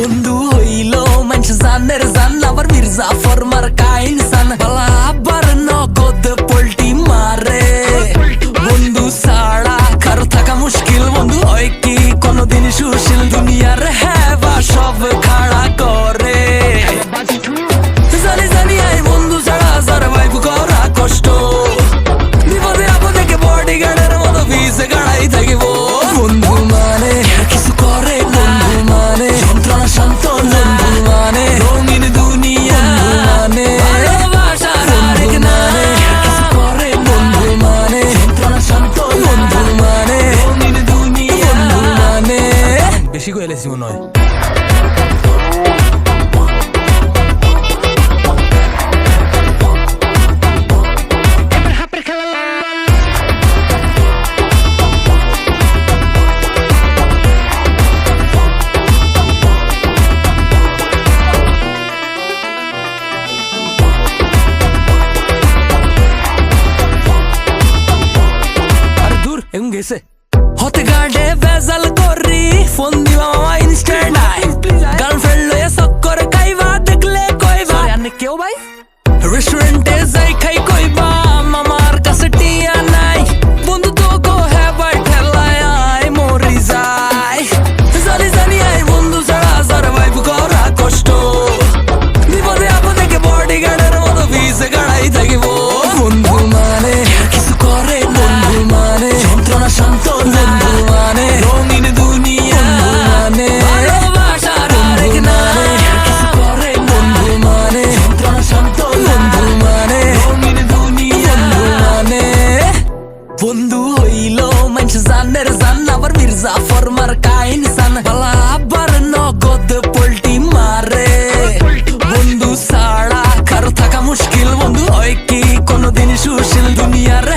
বন্ধু হইল মানুষ জানের জান আবার মির্জাফর মার্কা ইনসান বালা আবার নগদ পোল্টি মারে বন্ধু ছাড়া কারো থাকা মুশকিল বন্ধু হয় কি কোনদিন সুশীল দুনিয়ার হেবা সব খাড়া করে জানি জানি আই বন্ধু ছাড়া সারভাইভ করা কষ্ট বিপদে আপদে কে বডিগার্ডের মতো ভিসে গাড়াই থাকিব বন্ধু মানে কিছু করে বন্ধু মানে যন্ত্রণা শান্ত বন্ধু মানে রঙিন দুনিয়া মানে ভালোবাসার আরেক নামে কিছু করে বন্ধু মানে যন্ত্রণা শান্ত বন্ধু মানে রঙিন দুনিয়া বন্ধু মানে বেশি কইলেছি মনে হয় গেছে হতে গার্ডে বেজাল করি ফোন দিবা মামা ইনস্ট্যান্ট গার্লফ্রেন্ড লয়ে চক্কর খাইবা দেখলে কইবা আনে কেউ ভাই রেস্টুরেন্টে যাই খাই কইবা মামার কাছে টিয়া নাই বন্ধু তো গো হেবাই ঠেলায় আয় মরি যায় জানি জানি আই বন্ধু ছাড়া সারভাইভ করা কষ্ট বিপদে আপদে কে বডিগার্ডের মতো ভিসে গাড়াই থাকিব বন্ধু মানে কিছু করে বন্ধু মানে যন্ত্রণা শান্ত বন্ধু মানে রঙিন দুনিয়া মানে ভালোবাসার আরেক নামে কিছু করে বন্ধু মানে যন্ত্রণা শান্ত বন্ধু মানে রঙিন দুনিয়া মানে বন্ধু হইল মানুষ জানের জান আবার মির্জাফর মার্কা ইনসান বালা আবার নগদ পোল্টি মারে বন্ধু ছাড়া কারো থাকা মুশকিল বন্ধু হয় কি কোনদিন সুশীল দুনিয়ার